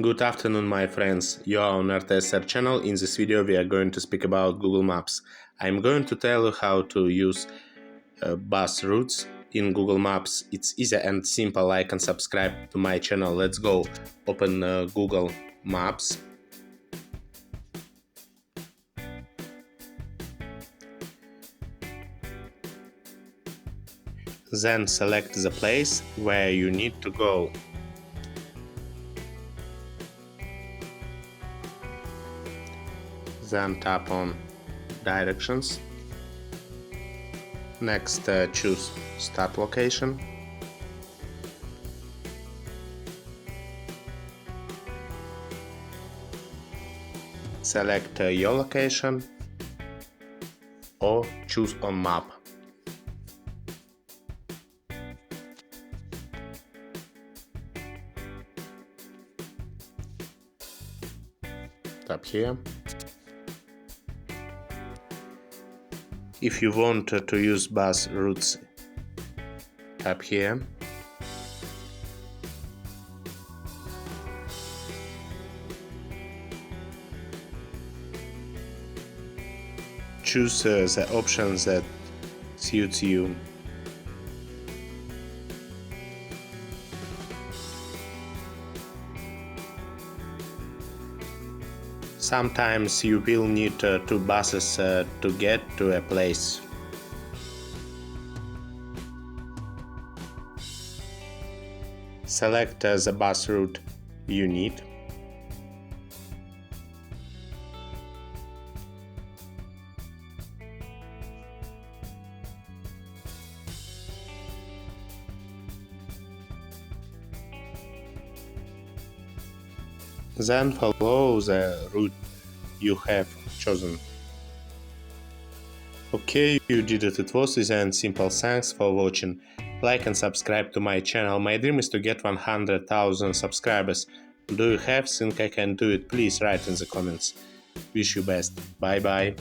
Good afternoon, my friends. You are on RTSR channel. In this video we are going to speak about Google Maps. I'm going to tell you how to use bus routes in Google Maps. It's easy and simple. Like and subscribe to my channel. Let's go. Open Google Maps. Then select the place where you need to go. Then tap on Directions. Next, choose Start Location. Select your location or choose on map. Tap here. If you want to use bus routes, tap here. Choose the options that suits you. Sometimes you will need two buses to get to a place. Select the bus route you need. Then follow the route you have chosen. Okay, you did it. It was easy and simple. Thanks for watching. Like and subscribe to my channel. My dream is to get 100,000 subscribers. Do you have? Think I can do it? Please write in the comments. Wish you best. Bye bye.